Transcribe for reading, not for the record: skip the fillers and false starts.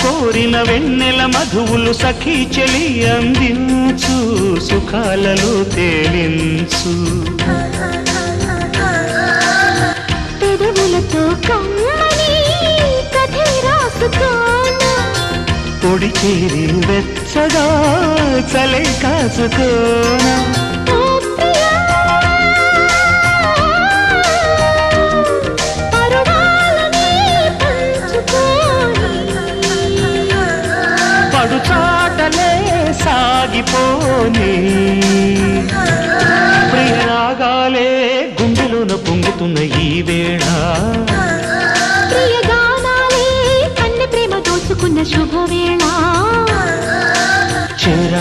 కోరిన వెన్నెల మధువులు సఖీ చెలి అందించు సుఖాలలో తేలించు పెదవులతో కమ్మని కథే రాసుకోనా పొడి చేరి వెచ్చగా చలే కాసుకోనా పడుచాటలే సాగిపోని ప్రియరాగాలే గుండెలోన పొంగుతున్న ఈ